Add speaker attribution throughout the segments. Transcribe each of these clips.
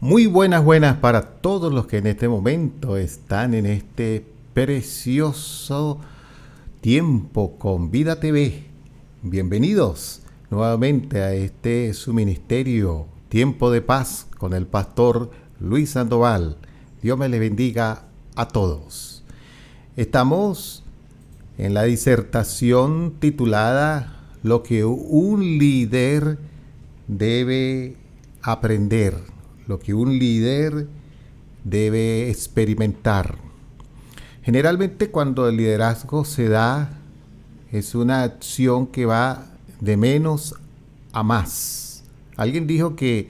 Speaker 1: Muy buenas para todos los que en este momento están en este precioso tiempo con Vida TV. Bienvenidos nuevamente a este su ministerio, Tiempo de Paz, con el pastor Luis Sandoval. Dios me le bendiga a todos. Estamos en la disertación titulada Lo que un líder debe aprender, lo que un líder debe experimentar. Generalmente cuando el liderazgo se da, es una acción que va de menos a más. Alguien dijo que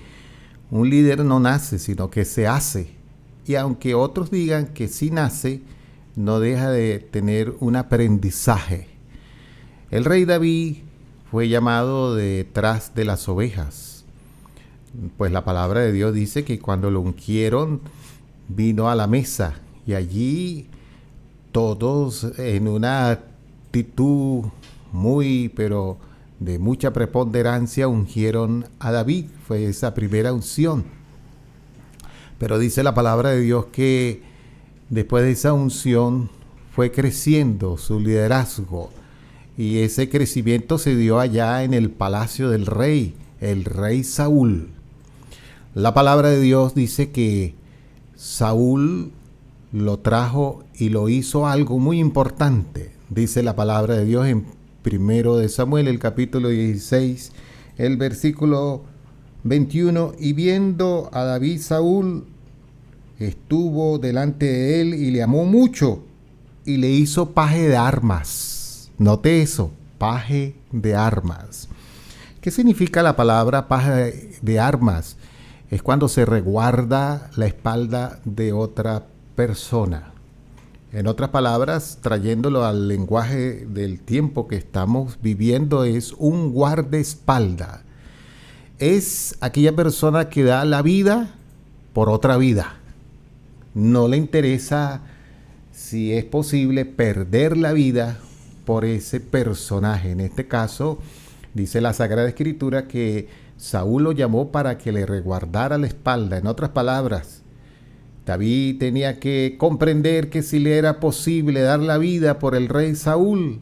Speaker 1: un líder no nace, sino que se hace. Y aunque otros digan que sí nace, no deja de tener un aprendizaje. El rey David fue llamado detrás de las ovejas. Pues la palabra de Dios dice que cuando lo ungieron, vino a la mesa. Y allí todos en una actitud pero de mucha preponderancia, ungieron a David. Fue esa primera unción. Pero dice la palabra de Dios que después de esa unción fue creciendo su liderazgo. Y ese crecimiento se dio allá en el palacio del rey, el rey Saúl. La palabra de Dios dice que Saúl lo trajo y lo hizo algo muy importante. Dice la palabra de Dios en 1 de Samuel, el capítulo 16, el versículo 21. Y viendo a David, Saúl estuvo delante de él y le amó mucho y le hizo paje de armas. Note eso, paje de armas. ¿Qué significa la palabra paje de armas? Es cuando se resguarda la espalda de otra persona. En otras palabras, trayéndolo al lenguaje del tiempo que estamos viviendo, es un guardaespaldas. Es aquella persona que da la vida por otra vida. No le interesa, si es posible, perder la vida por ese personaje. En este caso, dice la Sagrada Escritura que Saúl lo llamó para que le resguardara la espalda. En otras palabras, David tenía que comprender que si le era posible dar la vida por el rey Saúl,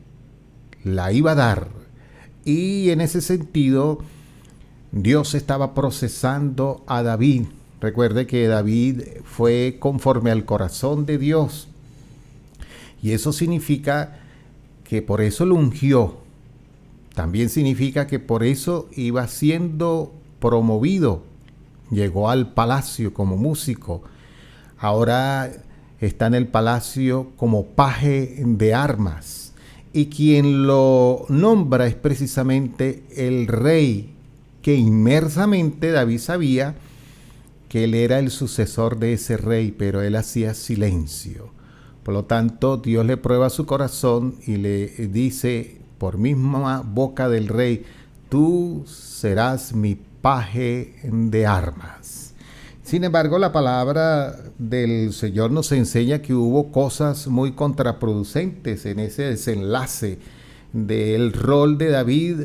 Speaker 1: la iba a dar. Y en ese sentido, Dios estaba procesando a David. Recuerde que David fue conforme al corazón de Dios. Y eso significa que por eso lo ungió. También significa que por eso iba siendo promovido. Llegó al palacio como músico. Ahora está en el palacio como paje de armas. Y quien lo nombra es precisamente el rey, que inmersamente David sabía que él era el sucesor de ese rey, pero él hacía silencio. Por lo tanto, Dios le prueba su corazón y le dice por misma boca del rey: tú serás mi paje de armas. Sin embargo, la palabra del Señor nos enseña que hubo cosas muy contraproducentes en ese desenlace del rol de David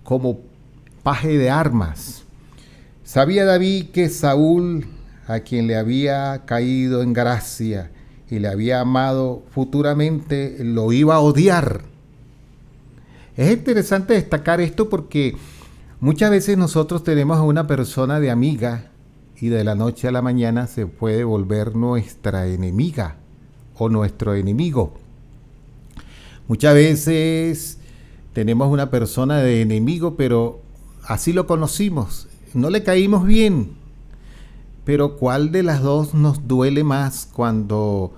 Speaker 1: como paje de armas. Sabía David que Saúl, a quien le había caído en gracia y le había amado futuramente, lo iba a odiar. Es interesante destacar esto porque muchas veces nosotros tenemos a una persona de amiga y de la noche a la mañana se puede volver nuestra enemiga o nuestro enemigo. Muchas veces tenemos una persona de enemigo, pero así lo conocimos, no le caímos bien. Pero ¿cuál de las dos nos duele más cuando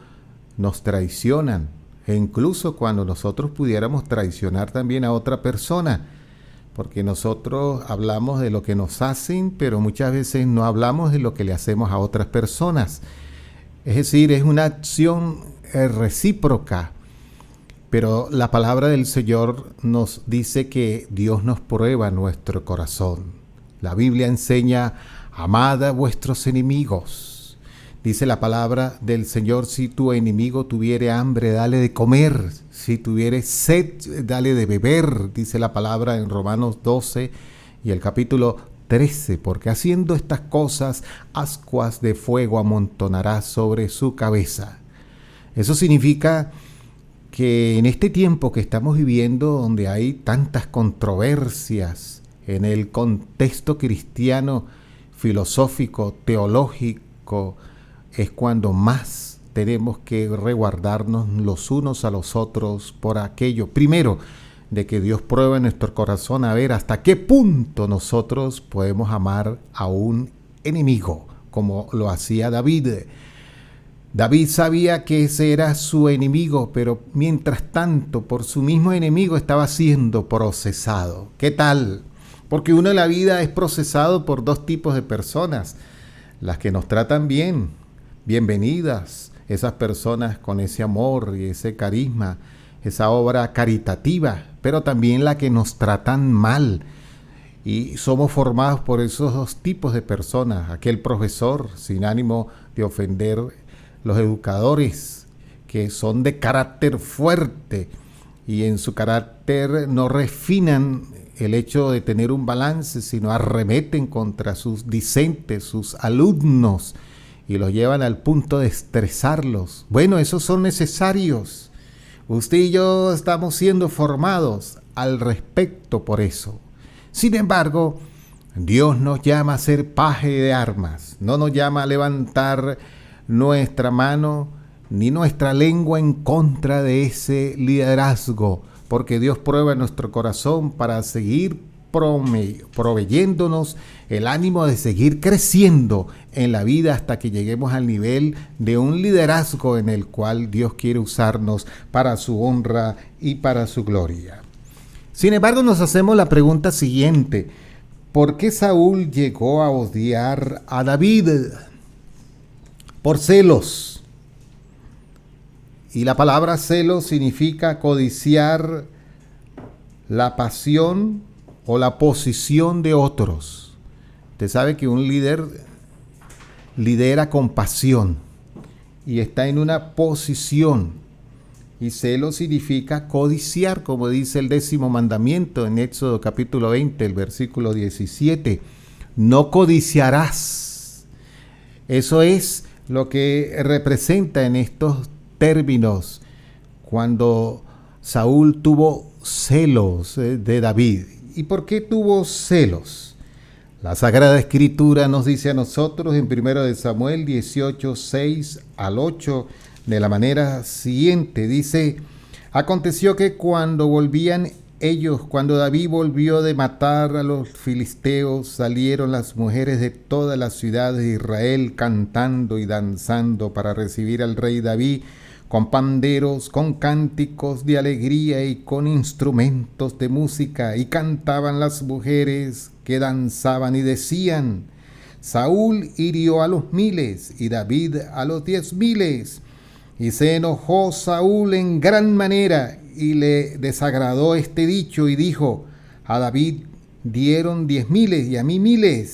Speaker 1: nos traicionan? E incluso cuando nosotros pudiéramos traicionar también a otra persona. Porque nosotros hablamos de lo que nos hacen, pero muchas veces no hablamos de lo que le hacemos a otras personas. Es decir, es una acción recíproca. Pero la palabra del Señor nos dice que Dios nos prueba nuestro corazón. La Biblia enseña: amad a vuestros enemigos. Dice la palabra del Señor: si tu enemigo tuviere hambre, dale de comer. Si tuviere sed, dale de beber. Dice la palabra en Romanos 12 y el capítulo 13, porque haciendo estas cosas, ascuas de fuego amontonará sobre su cabeza. Eso significa que en este tiempo que estamos viviendo, donde hay tantas controversias en el contexto cristiano, filosófico, teológico, es cuando más tenemos que resguardarnos los unos a los otros por aquello. Primero, de que Dios pruebe en nuestro corazón a ver hasta qué punto nosotros podemos amar a un enemigo, como lo hacía David. David sabía que ese era su enemigo, pero mientras tanto, por su mismo enemigo estaba siendo procesado. ¿Qué tal? Porque uno en la vida es procesado por dos tipos de personas. Las que nos tratan bien, bienvenidas, esas personas con ese amor y ese carisma, esa obra caritativa, pero también la que nos tratan mal. Y somos formados por esos dos tipos de personas. Aquel profesor, sin ánimo de ofender, los educadores, que son de carácter fuerte y en su carácter no refinan el hecho de tener un balance, sino arremeten contra sus discentes, sus alumnos, y los llevan al punto de estresarlos. Bueno, esos son necesarios. Usted y yo estamos siendo formados al respecto por eso. Sin embargo, Dios nos llama a ser paje de armas. No nos llama a levantar nuestra mano ni nuestra lengua en contra de ese liderazgo, porque Dios prueba nuestro corazón para seguir proveyéndonos el ánimo de seguir creciendo en la vida hasta que lleguemos al nivel de un liderazgo en el cual Dios quiere usarnos para su honra y para su gloria. Sin embargo, nos hacemos la pregunta siguiente: ¿por qué Saúl llegó a odiar a David? Por celos. Y la palabra celo significa codiciar la pasión o la posición de otros. Usted sabe que un líder lidera con pasión y está en una posición. Y celo significa codiciar, como dice el 10º mandamiento en Éxodo capítulo 20, el versículo 17. No codiciarás. Eso es lo que representa en estos términos cuando Saúl tuvo celos de David. ¿Y por qué tuvo celos? La Sagrada Escritura nos dice a nosotros en 1 Samuel 18, 6 al 8, de la manera siguiente. Dice: aconteció que cuando David volvió de matar a los filisteos, salieron las mujeres de todas las ciudades de Israel cantando y danzando para recibir al rey David, con panderos, con cánticos de alegría y con instrumentos de música. Y cantaban las mujeres que danzaban y decían: Saúl hirió a los 1000 y David a los 10,000. Y se enojó Saúl en gran manera y le desagradó este dicho y dijo: a David dieron 10,000 y a mí 1000.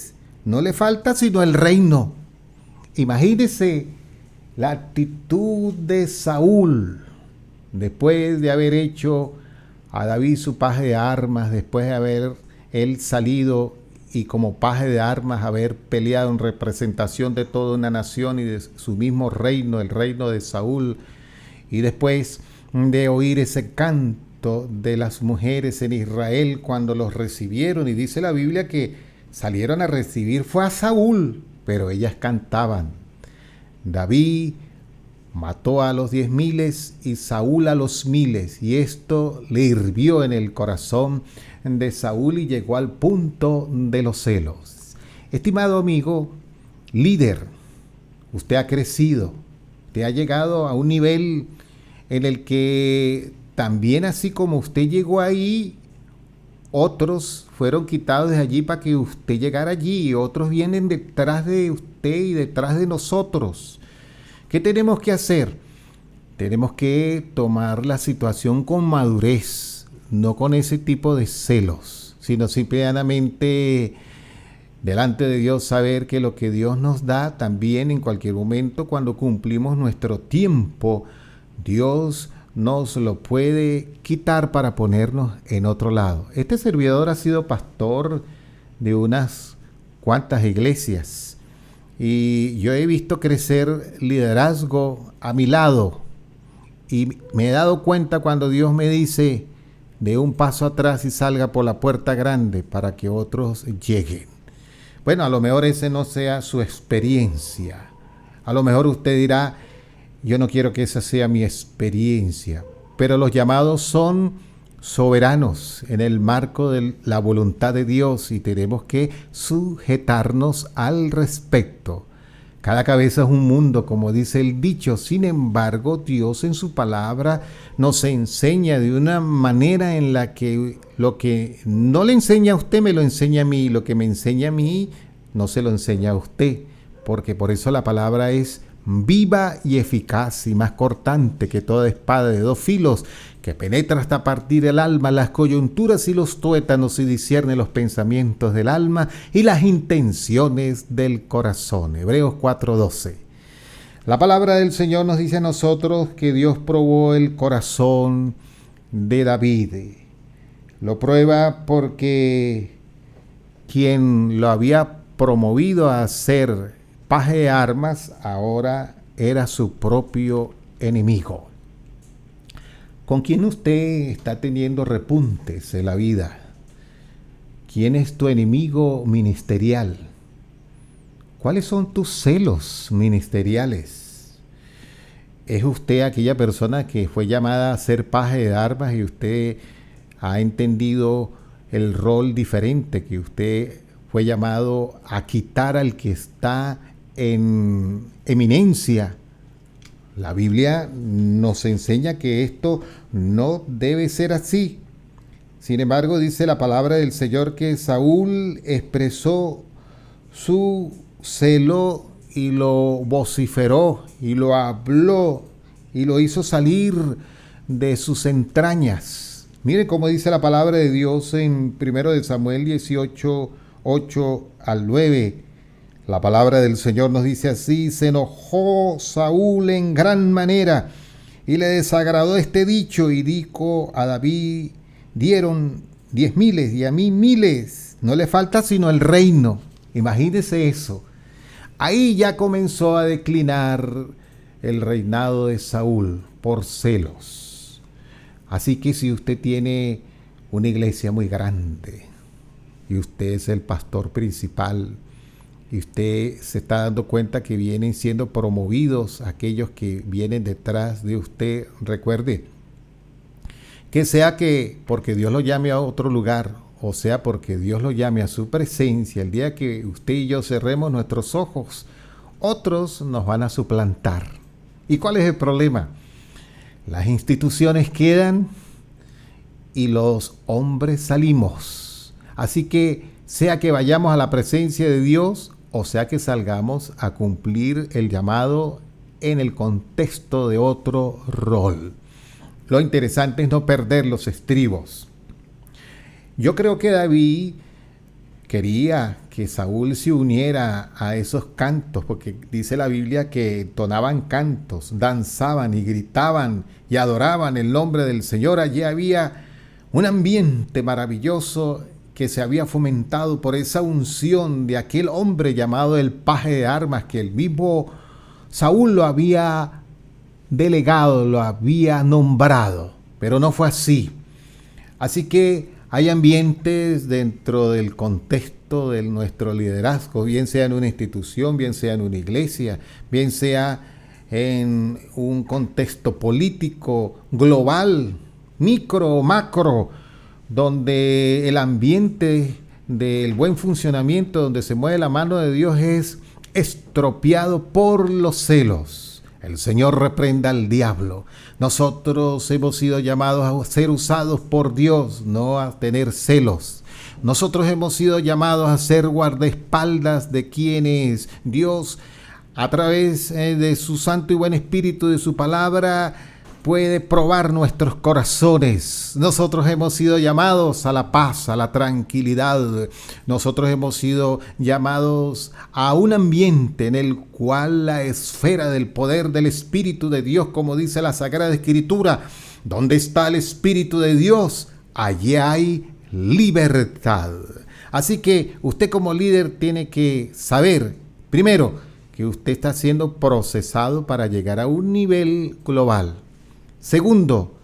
Speaker 1: No le falta sino el reino. Imagínese la actitud de Saúl después de haber hecho a David su paje de armas, después de haber él salido y como paje de armas haber peleado en representación de toda una nación y de su mismo reino, el reino de Saúl, y después de oír ese canto de las mujeres en Israel cuando los recibieron, y dice la Biblia que salieron a recibir fue a Saúl, pero ellas cantaban. David mató a los 10,000 y Saúl a los 1000, y esto le hirvió en el corazón de Saúl y llegó al punto de los celos. Estimado amigo, líder, usted ha crecido, usted ha llegado a un nivel en el que también, así como usted llegó ahí, otros fueron quitados de allí para que usted llegara allí, y otros vienen detrás de usted y detrás de nosotros. ¿Qué tenemos que hacer? Tenemos que tomar la situación con madurez, no con ese tipo de celos, sino simplemente delante de Dios saber que lo que Dios nos da también en cualquier momento, cuando cumplimos nuestro tiempo, Dios nos lo puede quitar para ponernos en otro lado. Este servidor ha sido pastor de unas cuantas iglesias y yo he visto crecer liderazgo a mi lado y me he dado cuenta cuando Dios me dice: de un paso atrás y salga por la puerta grande para que otros lleguen. Bueno, a lo mejor ese no sea su experiencia. A lo mejor usted dirá: yo no quiero que esa sea mi experiencia. Pero los llamados son soberanos en el marco de la voluntad de Dios y tenemos que sujetarnos al respecto. Cada cabeza es un mundo, como dice el dicho. Sin embargo, Dios en su palabra nos enseña de una manera en la que lo que no le enseña a usted me lo enseña a mí, y lo que me enseña a mí no se lo enseña a usted, porque por eso la palabra es viva y eficaz y más cortante que toda espada de dos filos, que penetra hasta partir el alma, las coyunturas y los tuétanos, y discierne los pensamientos del alma y las intenciones del corazón. Hebreos 4:12. La palabra del Señor nos dice a nosotros que Dios probó el corazón de David. Lo prueba porque quien lo había promovido a ser paje de armas ahora era su propio enemigo. ¿Con quién usted está teniendo repuntes en la vida? ¿Quién es tu enemigo ministerial? ¿Cuáles son tus celos ministeriales? ¿Es usted aquella persona que fue llamada a ser paje de armas y usted ha entendido el rol diferente, que usted fue llamado a quitar al que está en eminencia? La Biblia nos enseña que esto no debe ser así. Sin embargo, dice la palabra del Señor que Saúl expresó su celo y lo vociferó y lo habló y lo hizo salir de sus entrañas. Mire cómo dice la palabra de Dios en 1 Samuel 18, 8 al 9. La palabra del Señor nos dice así: se enojó Saúl en gran manera y le desagradó este dicho y dijo a David: dieron 10,000 y a mí 1,000, no le falta sino el reino. Imagínese eso. Ahí ya comenzó a declinar el reinado de Saúl por celos. Así que si usted tiene una iglesia muy grande y usted es el pastor principal, y usted se está dando cuenta que vienen siendo promovidos aquellos que vienen detrás de usted, recuerde que sea que porque Dios lo llame a otro lugar, o sea porque Dios lo llame a su presencia, el día que usted y yo cerremos nuestros ojos, otros nos van a suplantar. ¿Y cuál es el problema? Las instituciones quedan y los hombres salimos. Así que sea que vayamos a la presencia de Dios, o sea que salgamos a cumplir el llamado en el contexto de otro rol. Lo interesante es no perder los estribos. Yo creo que David quería que Saúl se uniera a esos cantos, porque dice la Biblia que entonaban cantos, danzaban y gritaban y adoraban el nombre del Señor. Allí había un ambiente maravilloso que se había fomentado por esa unción de aquel hombre llamado el paje de armas, que el mismo Saúl lo había delegado, lo había nombrado, pero no fue así. Así que hay ambientes dentro del contexto de nuestro liderazgo, bien sea en una institución, bien sea en una iglesia, bien sea en un contexto político global, micro o macro, donde el ambiente del buen funcionamiento, donde se mueve la mano de Dios, es estropeado por los celos. El Señor reprenda al diablo. Nosotros hemos sido llamados a ser usados por Dios, no a tener celos. Nosotros hemos sido llamados a ser guardaespaldas de quienes Dios, a través de su Santo y Buen Espíritu, de su palabra, puede probar nuestros corazones. Nosotros hemos sido llamados a la paz, a la tranquilidad. Nosotros hemos sido llamados a un ambiente en el cual la esfera del poder del Espíritu de Dios, como dice la Sagrada Escritura, donde está el Espíritu de Dios, allí hay libertad. Así que usted como líder tiene que saber, primero, que usted está siendo procesado para llegar a un nivel global. Segundo,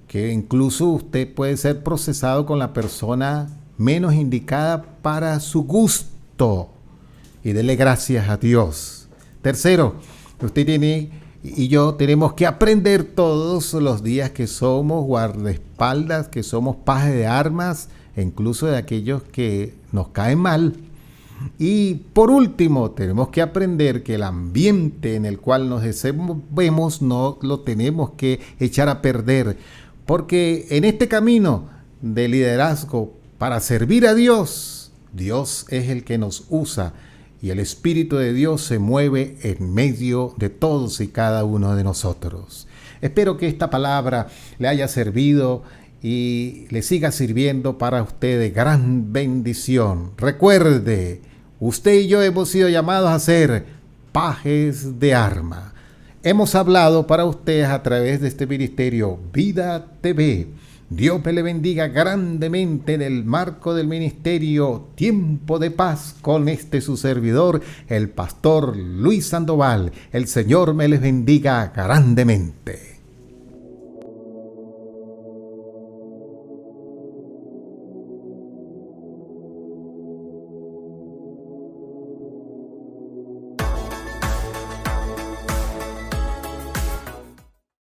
Speaker 1: que incluso usted puede ser procesado con la persona menos indicada para su gusto. Y dele gracias a Dios. Tercero, usted y yo tenemos que aprender todos los días que somos guardaespaldas, que somos paje de armas, e incluso de aquellos que nos caen mal. Y por último, tenemos que aprender que el ambiente en el cual nos desenvolvemos no lo tenemos que echar a perder, porque en este camino de liderazgo para servir a Dios, Dios es el que nos usa y el Espíritu de Dios se mueve en medio de todos y cada uno de nosotros. Espero que esta palabra le haya servido y le siga sirviendo para usted de gran bendición. Recuerde, usted y yo hemos sido llamados a ser pajes de arma. Hemos hablado para ustedes a través de este ministerio Vida TV. Dios me le bendiga grandemente en el marco del ministerio Tiempo de Paz con su servidor, el pastor Luis Sandoval. El Señor me les bendiga grandemente.